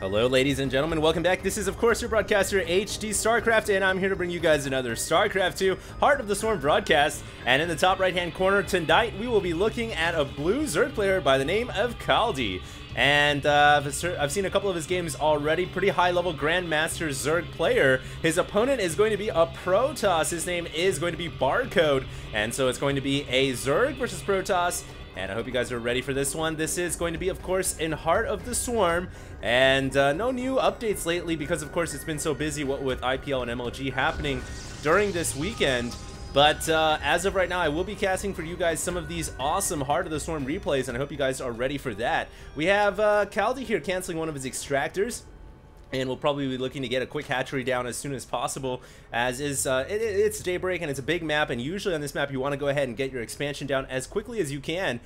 Hello ladies and gentlemen, welcome back. This is of course your broadcaster HD StarCraft, and I'm here to bring you guys another StarCraft 2 Heart of the Swarm broadcast. And in the top right hand corner tonight we will be looking at a blue Zerg player by the name of Kaldi. And I've seen a couple of his games already. Pretty high level Grandmaster Zerg player. His opponent is going to be a Protoss. His name is going to be Barcode, and so it's going to be a Zerg versus Protoss. And I hope you guys are ready for this one. This is going to be, of course, in Heart of the Swarm. And no new updates lately because, of course, it's been so busy with IPL and MLG happening during this weekend. But as of right now, I will be casting for you guys some of these awesome Heart of the Swarm replays, and I hope you guys are ready for that. We have Kaldi here canceling one of his extractors. And we'll probably be looking to get a quick hatchery down as soon as possible, as is it's Daybreak and it's a big map, and usually on this map you want to go ahead and get your expansion down as quickly as you can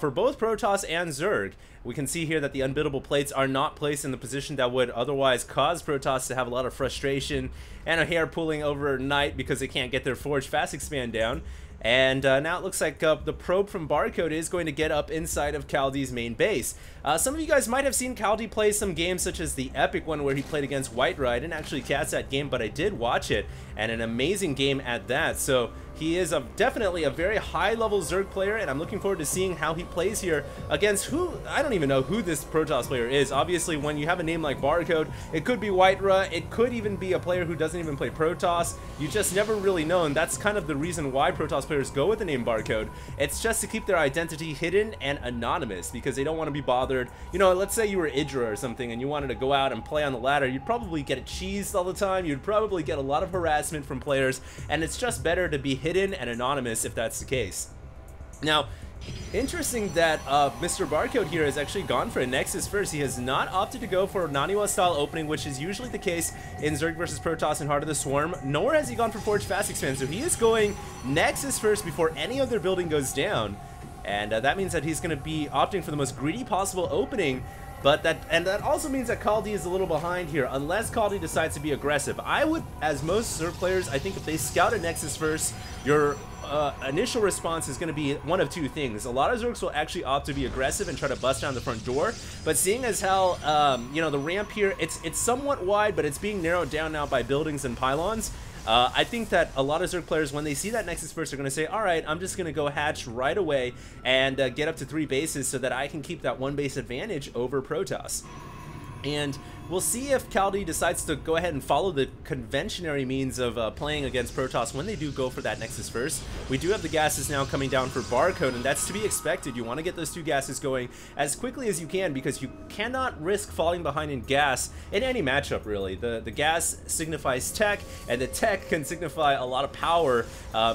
for both Protoss and Zerg. We can see here that the unbiddable plates are not placed in the position that would otherwise cause Protoss to have a lot of frustration and a hair pulling overnight because they can't get their Forge Fast Expand down. And now it looks like the probe from Barcode is going to get up inside of Kaldi's main base. Some of you guys might have seen Kaldi play some games such as the epic one where he played against Whiterun. I didn't actually cast that game, but I did watch it, and an amazing game at that. So he is definitely a very high-level Zerg player, and I'm looking forward to seeing how he plays here against who, I don't even know who this Protoss player is. Obviously, when you have a name like Barcode, it could be Whiterun, it could even be a player who doesn't even play Protoss. You just never really know, and that's kind of the reason why Protoss players go with the name Barcode. It's just to keep their identity hidden and anonymous, because they don't want to be bothered. You know, let's say you were Idra or something, and you wanted to go out and play on the ladder. You'd probably get cheesed all the time, you'd probably get a lot of harassment from players, and it's just better to be hidden and anonymous if that's the case. Now, interesting that Mr. Barcode here has actually gone for a Nexus first. He has not opted to go for a Naniwa style opening, which is usually the case in Zerg versus Protoss and Heart of the Swarm, nor has he gone for Forge Fast Expand. So he is going Nexus first before any other building goes down, and that means that he's going to be opting for the most greedy possible opening. But that also means that Kaldi is a little behind here, unless Kaldi decides to be aggressive. I would, as most Zerg players, I think if they scout a Nexus first, your initial response is going to be one of two things. A lot of Zergs will actually opt to be aggressive and try to bust down the front door, but seeing as how, you know, the ramp here, it's somewhat wide, but it's being narrowed down now by buildings and pylons. I think that a lot of Zerg players, when they see that Nexus first, are going to say, alright, I'm just going to go hatch right away and get up to 3 bases so that I can keep that 1 base advantage over Protoss. And we'll see if Kaldi decides to go ahead and follow the conventionary means of playing against Protoss when they do go for that Nexus first. We do have the gases now coming down for Barcode, and that's to be expected. You want to get those 2 gases going as quickly as you can, because you cannot risk falling behind in gas in any matchup, really. The gas signifies tech, and the tech can signify a lot of power,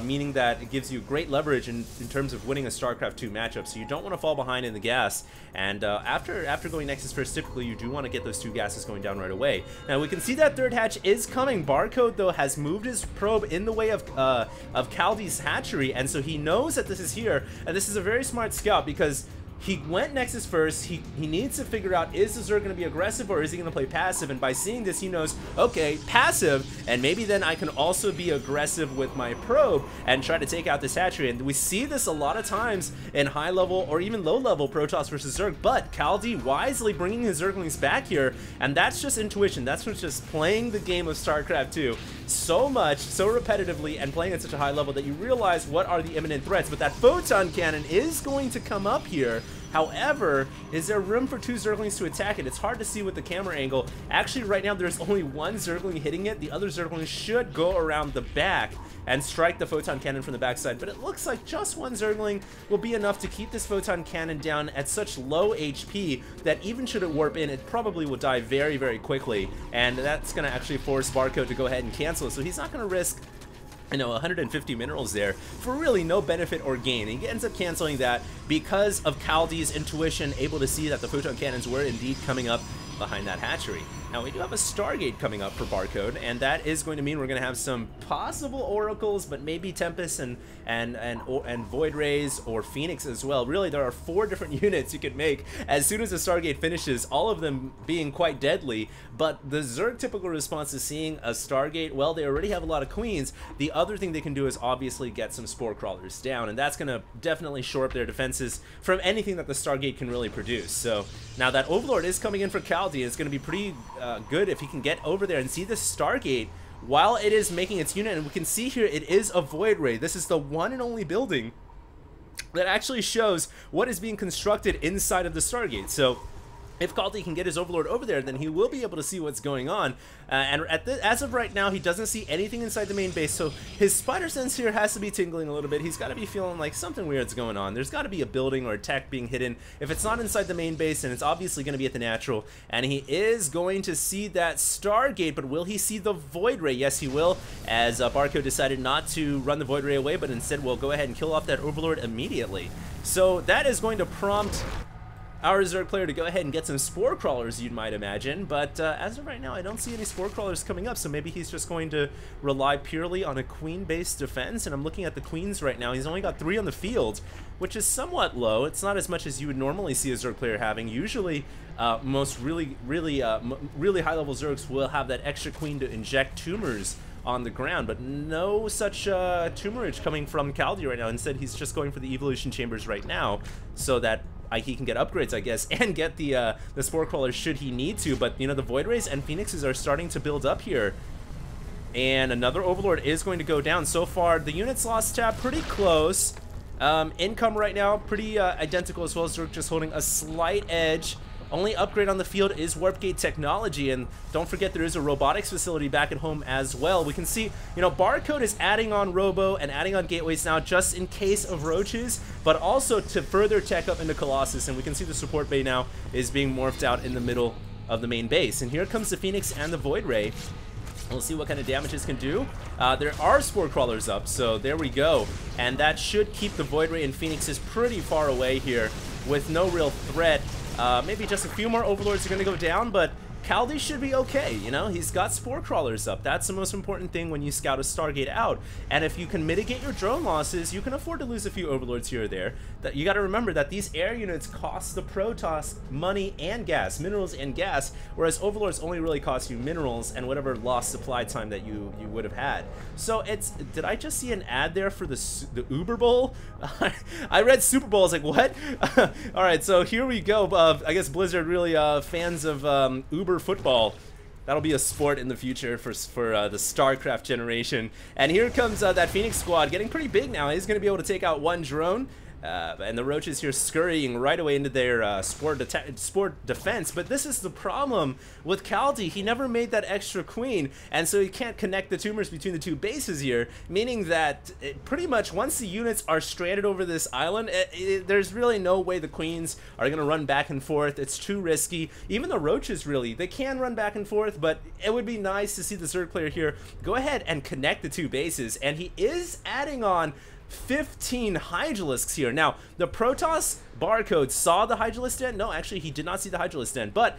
meaning that it gives you great leverage in terms of winning a StarCraft 2 matchup. So you don't want to fall behind in the gas, and after going Nexus first, typically you do want to get those 2 gases going down right away. Now we can see that third hatch is coming. Barcode, though, has moved his probe in the way of Kaldi's hatchery, and so he knows that this is here, and this is a very smart scout because he went Nexus first. He needs to figure out, is the Zerg going to be aggressive or is he going to play passive? And by seeing this, he knows, okay, passive, and maybe then I can also be aggressive with my probe and try to take out this hatchery. And we see this a lot of times in high level or even low level Protoss versus Zerg, but Kaldi wisely bringing his Zerglings back here, and that's just intuition. That's just playing the game of StarCraft 2 so much, so repetitively, and playing at such a high level that you realize what are the imminent threats. But that photon cannon is going to come up here. However, is there room for 2 Zerglings to attack it? It's hard to see with the camera angle. Actually, right now, there's only 1 Zergling hitting it. The other Zergling should go around the back and strike the photon cannon from the backside. But it looks like just 1 Zergling will be enough to keep this photon cannon down at such low HP that even should it warp in, it probably will die very, very quickly. And that's going to actually force Barcode to go ahead and cancel. So he's not going to risk, you know, 150 minerals there for really no benefit or gain. And he ends up canceling that because of Kaldi's intuition, able to see that the photon cannons were indeed coming up behind that hatchery. Now we do have a Stargate coming up for Barcode, and that is going to mean we're going to have some possible Oracles, but maybe Tempest and Void Rays or Phoenix as well. Really, there are 4 different units you could make as soon as the Stargate finishes, all of them being quite deadly. But the Zerg typical response to seeing a Stargate, well, they already have a lot of Queens. The other thing they can do is obviously get some Spore Crawlers down, and that's going to definitely shore up their defenses from anything that the Stargate can really produce. So now that Overlord is coming in for Kaldi, and it's going to be pretty good if he can get over there and see the Stargate while it is making its unit. And we can see here it is a Void Ray. This is the one and only building that actually shows what is being constructed inside of the Stargate. So if Kaldi can get his Overlord over there, then he will be able to see what's going on. And as of right now, he doesn't see anything inside the main base, so his spider sense here has to be tingling a little bit. He's got to be feeling like something weird's going on. There's got to be a building or a tech being hidden. If it's not inside the main base, then it's obviously going to be at the natural. And he is going to see that Stargate, but will he see the Void Ray? Yes, he will, as Barcode decided not to run the Void Ray away, but instead will go ahead and kill off that Overlord immediately. So that is going to prompt our Zerg player to go ahead and get some Spore Crawlers, you might imagine, but as of right now, I don't see any Spore Crawlers coming up, so maybe he's just going to rely purely on a Queen-based defense. And I'm looking at the Queens right now. He's only got 3 on the field, which is somewhat low. It's not as much as you would normally see a Zerg player having. Usually, most really high-level Zergs will have that extra Queen to inject tumors on the ground, but no such tumorage coming from Kaldi right now. Instead, he's just going for the evolution chambers right now, so that he can get upgrades, I guess, and get the Spore Crawlers should he need to. But, you know, the Void Rays and Phoenixes are starting to build up here. And another Overlord is going to go down. So far, the units lost tab pretty close. Income right now, pretty identical as well. Zerg just holding a slight edge. Only upgrade on the field is Warp Gate technology, and don't forget there is a robotics facility back at home as well. We can see, you know, Barcode is adding on Robo and adding on gateways now just in case of roaches, but also to further tech up into Colossus, and we can see the support bay now is being morphed out in the middle of the main base. And here comes the Phoenix and the Void Ray. We'll see what kind of damage this can do. There are Spore Crawlers up, so there we go. And that should keep the Void Ray and Phoenixes pretty far away here with no real threat. Maybe just a few more Overlords are going to go down, but Kaldi should be okay, you know? He's got Spore Crawlers up. That's the most important thing when you scout a Stargate out. And if you can mitigate your drone losses, you can afford to lose a few Overlords here or there. You got to remember that these air units cost the Protoss money and gas, minerals and gas, whereas Overlords only really cost you minerals and whatever lost supply time that you would have had. So it's, did I just see an ad there for the Uber Bowl? I read Super Bowl, I was like, what? Alright, so here we go. I guess Blizzard really fans of Uber football. That'll be a sport in the future for the StarCraft generation. And here comes that Phoenix squad getting pretty big now. He's going to be able to take out one drone. And the roaches here scurrying right away into their spore defense. But this is the problem with Kaldi. He never made that extra queen, and so he can't connect the tumors between the 2 bases here, meaning that pretty much once the units are stranded over this island, there's really no way the queens are going to run back and forth. It's too risky. Even the roaches, really, they can run back and forth, but it would be nice to see the Zerg player here go ahead and connect the 2 bases, and he is adding on 15 Hydralisks here. Now, the Protoss Barcode saw the Hydralisk den. No, actually, he did not see the Hydralisk den, but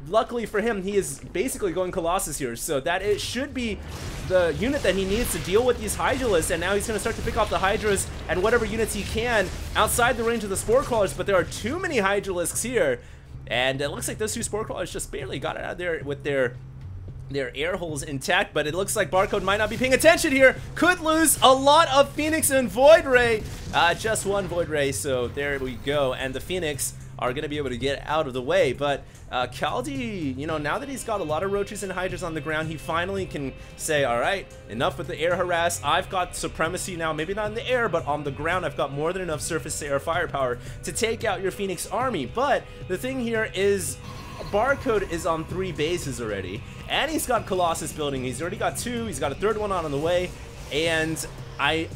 luckily for him, he is basically going Colossus here, so that it should be the unit that he needs to deal with these Hydralisks, and now he's going to start to pick off the Hydras and whatever units he can outside the range of the Spore Crawlers, but there are too many Hydralisks here, and it looks like those 2 Spore Crawlers just barely got it out of there with their air holes intact, but it looks like Barcode might not be paying attention here. Could lose a lot of Phoenix and Void Ray. Just one Void Ray, so there we go. And the Phoenix are going to be able to get out of the way, but Kaldi, you know, now that he's got a lot of roaches and hydras on the ground, he finally can say, all right, enough with the air harass. I've got supremacy now, maybe not in the air, but on the ground, I've got more than enough surface to air firepower to take out your Phoenix army. But the thing here is, Barcode is on 3 bases already, and he's got Colossus building. He's already got 2. He's got a 3rd one on the way, and I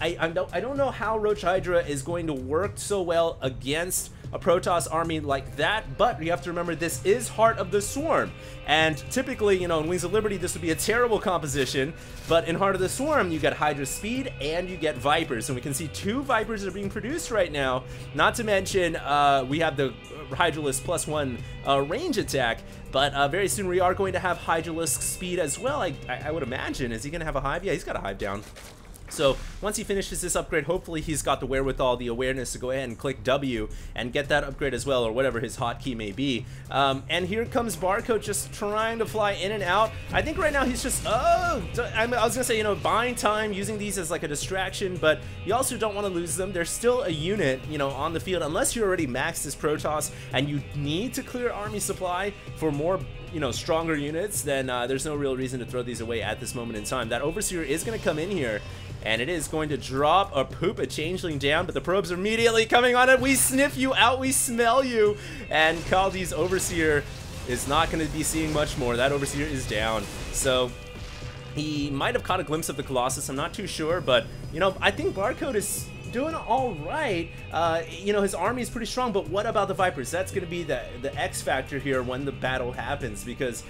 don't know how Roach Hydra is going to work so well against a Protoss army like that, but you have to remember this is Heart of the Swarm, and typically, you know, in Wings of Liberty this would be a terrible composition, but in Heart of the Swarm you get Hydra speed and you get Vipers, and we can see 2 Vipers are being produced right now, not to mention we have the Hydralisk +1 range attack, but very soon we are going to have Hydralisk speed as well, I would imagine. Is he going to have a Hive? Yeah, he's got a Hive down. So once he finishes this upgrade, hopefully he's got the wherewithal, the awareness to go ahead and click W and get that upgrade as well, or whatever his hotkey may be. And here comes Barcode just trying to fly in and out. I think right now he's just, I was gonna say, you know, buying time, using these as like a distraction, but you also don't want to lose them. There's still a unit, you know, on the field, unless you already maxed this Protoss and you need to clear army supply for more, you know, stronger units, then there's no real reason to throw these away at this moment in time. That Overseer is going to come in here, and it is going to drop or poop a Changeling down, but the probes are immediately coming on it. We sniff you out, we smell you, and Kaldi's Overseer is not going to be seeing much more. That Overseer is down, so he might have caught a glimpse of the Colossus, I'm not too sure, but, you know, I think Barcode is doing all right. You know, his army is pretty strong, but what about the Vipers? That's going to be the X factor here when the battle happens, because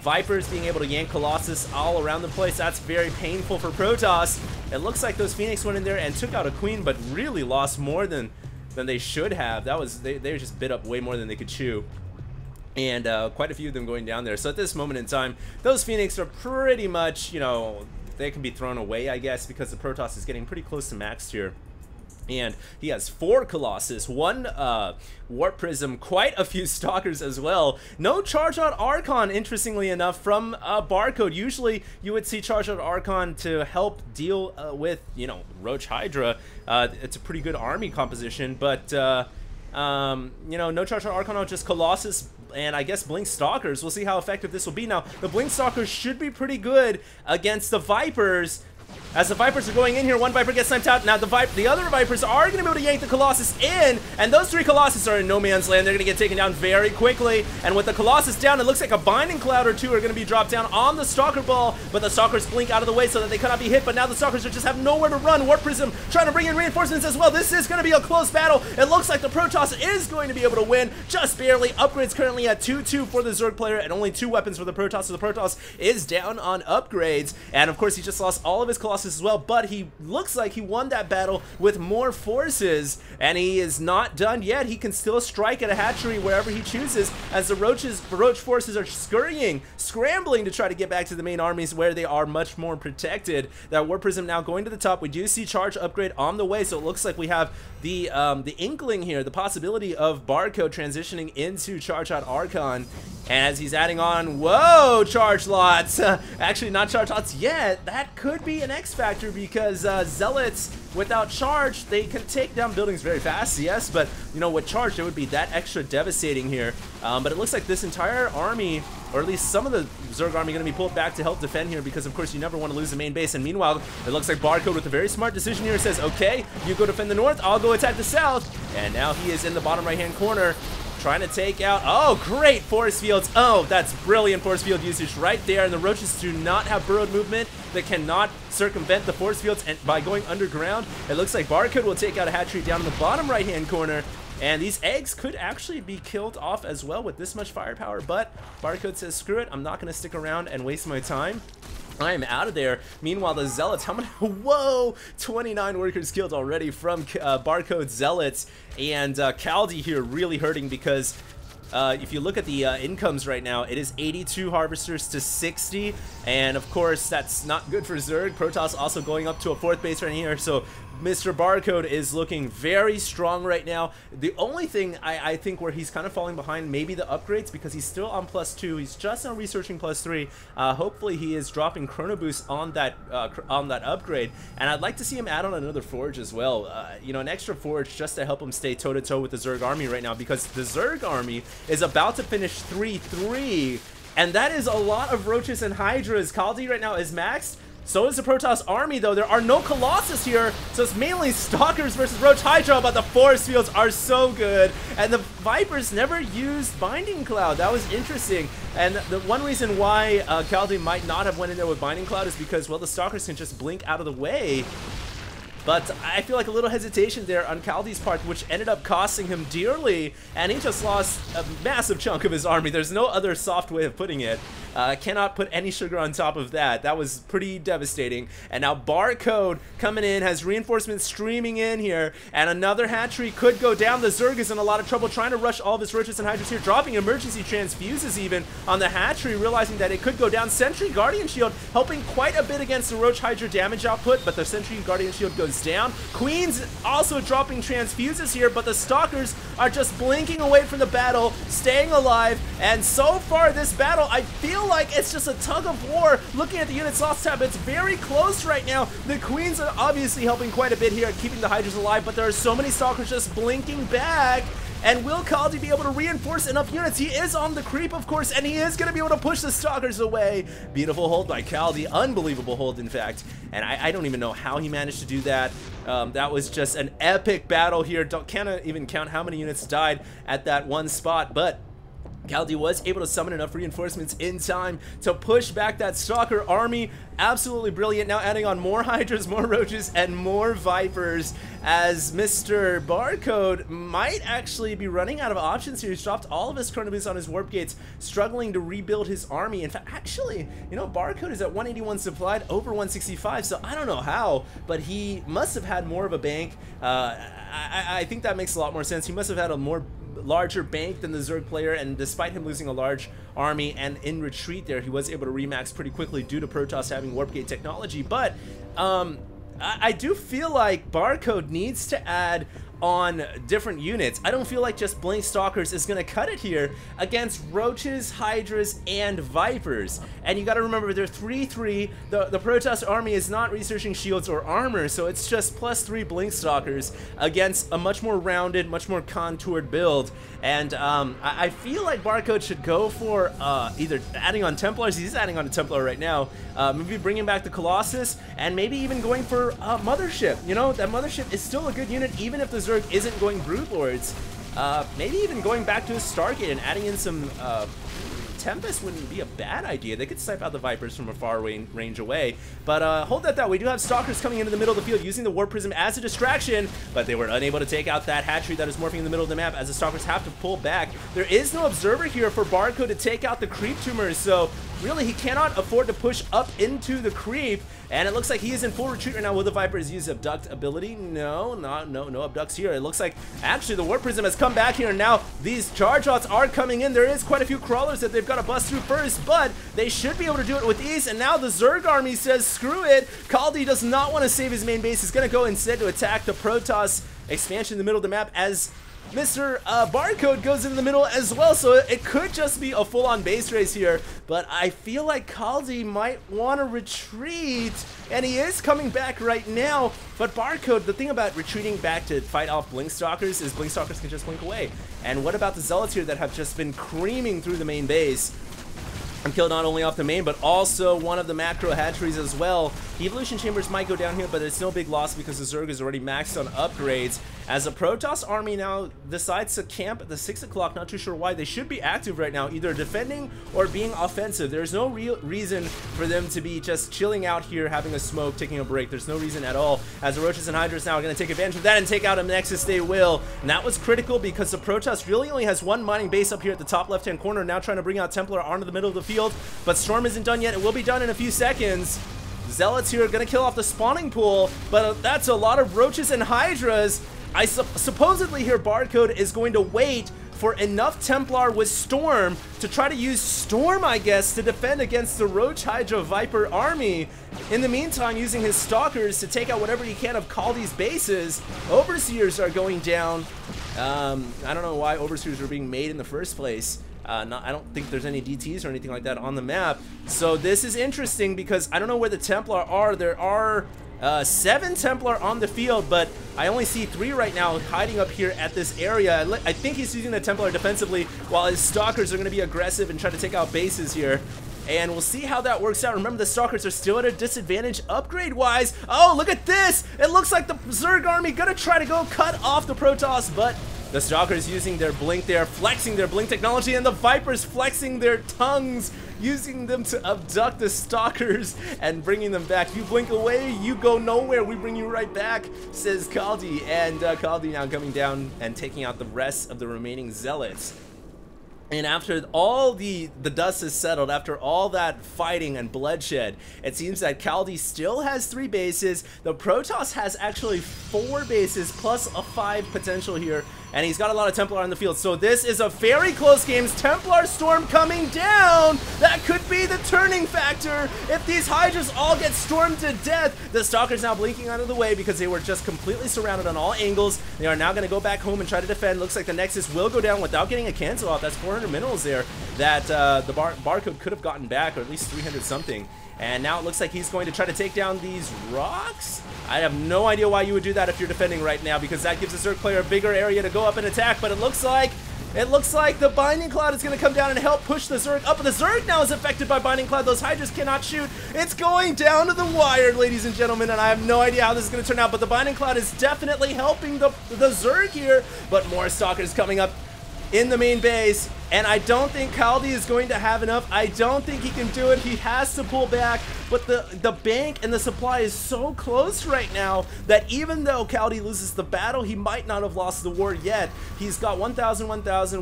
Vipers being able to yank Colossus all around the place, that's very painful for Protoss. It looks like those Phoenix went in there and took out a Queen, but really lost more than they should have. That was, they just bit up way more than they could chew. And quite a few of them going down there. So at this moment in time, those Phoenix are pretty much, you know, they can be thrown away, I guess, because the Protoss is getting pretty close to maxed here. And he has 4 Colossus, 1 Warp Prism, quite a few Stalkers as well. No Charge Out Archon, interestingly enough, from Barcode. Usually you would see Charge Out Archon to help deal with, you know, Roach Hydra. It's a pretty good army composition, but, you know, no Charge Out Archon, just Colossus and I guess Blink Stalkers. We'll see how effective this will be. Now, the Blink Stalkers should be pretty good against the Vipers. As the Vipers are going in here, one Viper gets sniped out. Now the other Vipers are going to be able to yank the Colossus in, and those 3 Colossus are in no man's land. They're going to get taken down very quickly, and with the Colossus down, it looks like a Binding Cloud or 2 are going to be dropped down on the Stalker Ball, but the Stalkers blink out of the way so that they cannot be hit, but now the Stalkers just have nowhere to run. Warp Prism trying to bring in reinforcements as well. This is going to be a close battle. It looks like the Protoss is going to be able to win, just barely. Upgrades currently at 2-2 for the Zerg player, and only 2 weapons for the Protoss, so the Protoss is down on upgrades, and of course he just lost all of his Colossus as well, but he looks like he won that battle with more forces, and he is not done yet. He can still strike at a hatchery wherever he chooses, as the Roach forces are scrambling to try to get back to the main armies where they are much more protected. That Warp Prism now going to the top. We do see Charge Upgrade on the way, so it looks like we have the inkling here, the possibility of Barcode transitioning into Charge Out Archon, as he's adding on, whoa, Charge Lots. Actually, not Charge Lots yet. That could be an X factor, because Zealots without charge, they can take down buildings very fast, yes, but you know, with charge it would be that extra devastating here. But it looks like this entire army, or at least some of the Zerg army, going to be pulled back to help defend here, because of course you never want to lose the main base. And meanwhile, it looks like Barcode with a very smart decision here says, okay, you go defend the north, I'll go attack the south. And now he is in the bottom right hand corner trying to take out, oh great, force fields. Oh, that's brilliant force field usage right there, and the Roaches do not have burrowed movement. They cannot circumvent the force fields, and by going underground, it looks like Barcode will take out a hatchery down in the bottom right hand corner, and these eggs could actually be killed off as well with this much firepower, but Barcode says, screw it, I'm not going to stick around and waste my time. I am out of there. Meanwhile, the Zealots, how many? Whoa! 29 workers killed already from Barcode Zealots, and Kaldi here really hurting, because if you look at the incomes right now, it is 82 harvesters to 60, and of course that's not good for Zerg. Protoss also going up to a 4th base right here, so Mr. Barcode is looking very strong right now. The only thing I think where he's kind of falling behind, maybe the upgrades, because he's still on +2. He's just now researching +3. Hopefully he is dropping Chrono Boost on that upgrade, and I'd like to see him add on another Forge as well. You know, an extra Forge just to help him stay toe-to-toe with the Zerg army right now, because the Zerg army is about to finish 3-3, and that is a lot of Roaches and Hydras. Kaldi right now is maxed. So is the Protoss army, though. There are no Colossus here, so it's mainly Stalkers versus Roach Hydra, but the force fields are so good. And the Vipers never used Binding Cloud. That was interesting. And the one reason why Kaldi might not have went in there with Binding Cloud is because, well, the Stalkers can just blink out of the way. but I feel like a little hesitation there on Kaldi's part, which ended up costing him dearly, and he just lost a massive chunk of his army. There's no other soft way of putting it. Cannot put any sugar on top of that. That was pretty devastating. And now Barcode coming in, has reinforcements streaming in here, and another hatchery could go down. The Zerg is in a lot of trouble trying to rush all of his roaches and hydras here, dropping emergency transfuses even on the hatchery, realizing that it could go down. Sentry Guardian Shield helping quite a bit against the Roach Hydra damage output, but the Sentry Guardian Shield goes down. Queen's also dropping transfuses here, but the Stalkers are just blinking away from the battle, staying alive, and so far this battle, I feel like it's just a tug of war. Looking at the units lost tab, it's very close right now. The Queens are obviously helping quite a bit here, keeping the Hydras alive, but there are so many Stalkers just blinking back. And will Kaldi be able to reinforce enough units? He is on the creep, of course, and he is going to be able to push the Stalkers away. Beautiful hold by Kaldi. Unbelievable hold, in fact. And I don't even know how he managed to do that. That was just an epic battle here. Can't even count how many units died at that one spot, but Kaldi was able to summon enough reinforcements in time to push back that Stalker army. Absolutely brilliant. Now adding on more Hydras, more Roaches, and more Vipers, as Mr. Barcode might actually be running out of options here. He's dropped all of his Chronobius on his Warp Gates, struggling to rebuild his army. In fact, actually, you know, Barcode is at 181 supplied, over 165, so I don't know how, but he must have had more of a bank. I think that makes a lot more sense. He must have had a larger bank than the Zerg player, and despite him losing a large army and in retreat there, he was able to remax pretty quickly due to Protoss having Warp Gate technology. But I do feel like Barcode needs to add on different units. I don't feel like just Blink Stalkers is gonna cut it here against Roaches, Hydras, and Vipers. And you gotta remember, they're 3-3. The Protoss army is not researching shields or armor, so it's just +3 Blink Stalkers against a much more rounded, much more contoured build. And I feel like Barcode should go for either adding on Templars. He's adding on a Templar right now, maybe bringing back the Colossus, and maybe even going for Mothership. You know, that Mothership is still a good unit, even if the Zerg isn't going Brood Lords. Maybe even going back to his Stargate and adding in some Tempest wouldn't be a bad idea. They could snipe out the Vipers from a far range away. But hold that thought. We do have Stalkers coming into the middle of the field using the Warp Prism as a distraction, but they were unable to take out that hatchery that is morphing in the middle of the map, as the Stalkers have to pull back. There is no Observer here for Barcode to take out the creep tumors, so really he cannot afford to push up into the creep. And it looks like he is in full retreat right now. Will the Vipers use Abduct ability? No Abducts here. It looks like actually the Warp Prism has come back here, and now these Charge HOTS are coming in. There is quite a few crawlers that they've got to bust through first, but they should be able to do it with ease. And now the Zerg army says screw it. Kaldi does not want to save his main base. He's going to go instead to attack the Protoss expansion in the middle of the map, as Mr. Barcode goes in the middle as well, so it could just be a full-on base race here, but I feel like Kaldi might want to retreat, and he is coming back right now. But Barcode, the thing about retreating back to fight off Blink Stalkers is Blink Stalkers can just blink away. And what about the Zealots here that have just been creaming through the main base and killed not only off the main, but also one of the macro hatcheries as well? The Evolution Chambers might go down here, but it's no big loss because the Zerg is already maxed on upgrades. As the Protoss army now decides to camp at the 6 o'clock, not too sure why. They should be active right now, either defending or being offensive. There's no real reason for them to be just chilling out here, having a smoke, taking a break. There's no reason at all, as the Roaches and Hydras now are going to take advantage of that and take out a Nexus. They will. And that was critical because the Protoss really only has one mining base up here at the top left-hand corner, now trying to bring out Templar onto the middle of the field. But Storm isn't done yet. It will be done in a few seconds. Zealots here are going to kill off the spawning pool, but that's a lot of Roaches and Hydras. I supposedly here Barcode is going to wait for enough Templar with Storm to try to use Storm, I guess, to defend against the Roach Hydra Viper army. In the meantime, using his Stalkers to take out whatever he can of Kaldi's bases. Overseers are going down. I don't know why Overseers were being made in the first place. I don't think there's any DTs or anything like that on the map. So this is interesting because I don't know where the Templar are. There are 7 Templar on the field, but I only see 3 right now hiding up here at this area. I think he's using the Templar defensively while his Stalkers are going to be aggressive and try to take out bases here. And we'll see how that works out. Remember, the Stalkers are still at a disadvantage upgrade-wise. Oh, look at this! It looks like the Zerg army gonna try to go cut off the Protoss, but The Stalkers using their blink there, flexing their blink technology, and the Vipers flexing their tongues, using them to abduct the Stalkers and bringing them back. If you blink away, you go nowhere. We bring you right back, says Kaldi. And Kaldi now coming down and taking out the rest of the remaining Zealots. And after all the dust is settled, after all that fighting and bloodshed, it seems that Kaldi still has 3 bases. The Protoss has actually 4 bases plus a 5 potential here. And he's got a lot of Templar on the field. So this is a very close game. Templar Storm coming down. That could be the turning factor. If these Hydras all get stormed to death, the Stalkers now blinking out of the way because they were just completely surrounded on all angles. They are now going to go back home and try to defend. Looks like the Nexus will go down without getting a cancel off. That's 400 minerals there that the Barcode could have gotten back, or at least 300 something. And now it looks like he's going to try to take down these rocks. I have no idea why you would do that if you're defending right now, because that gives the Zerg player a bigger area to go up and attack. But it looks like the Binding Cloud is going to come down and help push the Zerg up. But the Zerg now is affected by Binding Cloud. Those Hydras cannot shoot. It's going down to the wire, ladies and gentlemen, and I have no idea how this is going to turn out. But the Binding Cloud is definitely helping the Zerg here. But more Stalkers coming up in the main base, and I don't think Kaldi is going to have enough. I don't think he can do it. He has to pull back, but the bank and the supply is so close right now that even though Kaldi loses the battle, he might not have lost the war yet. He's got 1,000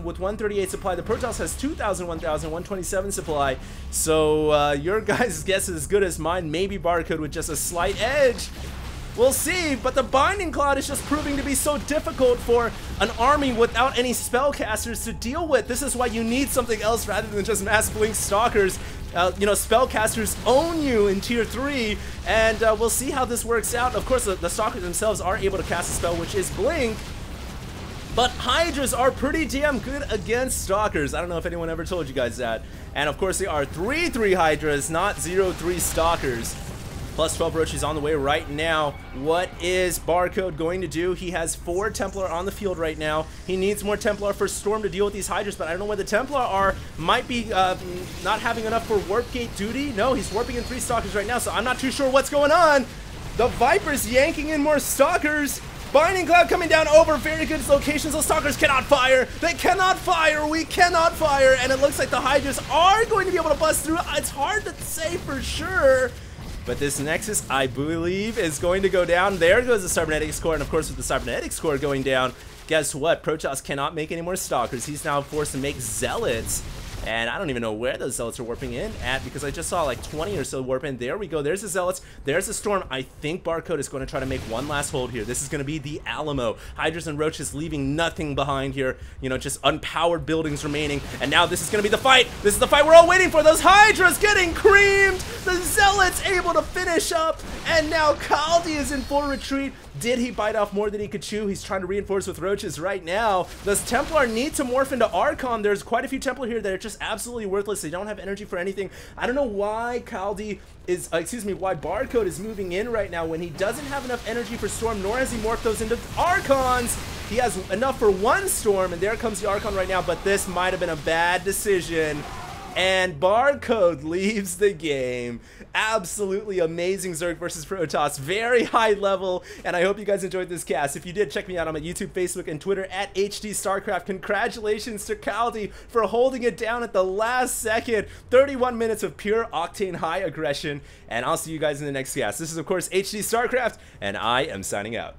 with 138 supply. The Protoss has 2,000 127 supply. So your guys' guess is as good as mine. Maybe Barcode with just a slight edge. We'll see, but the Binding Cloud is just proving to be so difficult for an army without any spellcasters to deal with. This is why you need something else rather than just mass blink Stalkers. You know, spellcasters own you in tier 3, and we'll see how this works out. Of course, the Stalkers themselves are able to cast a spell, which is blink, but Hydras are pretty damn good against Stalkers. I don't know if anyone ever told you guys that. And of course, they are 3-3 Hydras, not 0-3 Stalkers. Plus 12 Roaches on the way right now. What is Barcode going to do? He has 4 Templar on the field right now. He needs more Templar for Storm to deal with these Hydras, but I don't know where the Templar are. Might be not having enough for Warp Gate duty. No, he's warping in 3 Stalkers right now, so I'm not too sure what's going on. The Vipers yanking in more Stalkers. Binding Cloud coming down over very good locations. Those Stalkers cannot fire. They cannot fire. We cannot fire. And it looks like the Hydras are going to be able to bust through. It's hard to say for sure. But this Nexus, I believe, is going to go down. There goes the Cybernetics Core, and of course with the Cybernetics Core going down, guess what? Protoss cannot make any more Stalkers. He's now forced to make Zealots. And I don't even know where those Zealots are warping in at, because I just saw like 20 or so warp in. There we go. There's the Zealots. There's the Storm. I think Barcode is going to try to make one last hold here. This is going to be the Alamo. Hydras and Roaches leaving nothing behind here. You know, just unpowered buildings remaining. And now this is going to be the fight. This is the fight we're all waiting for. Those Hydras getting creamed. The Zealots able to finish up. And now Kaldi is in full retreat. Did he bite off more than he could chew? He's trying to reinforce with Roaches right now. Does Templar need to morph into Archon? There's quite a few Templar here that are just absolutely worthless. They don't have energy for anything. I don't know why Kaldi is, why Barcode is moving in right now when he doesn't have enough energy for Storm, nor has he morphed those into Archons. He has enough for 1 Storm, and there comes the Archon right now, but this might have been a bad decision. And Barcode leaves the game. Absolutely amazing Zerg versus Protoss. Very high level, and I hope you guys enjoyed this cast. If you did, check me out on my YouTube, Facebook, and Twitter at HD Starcraft. Congratulations to Kaldi for holding it down at the last second. 31 minutes of pure octane high aggression, and I'll see you guys in the next cast. This is, of course, HD Starcraft, and I am signing out.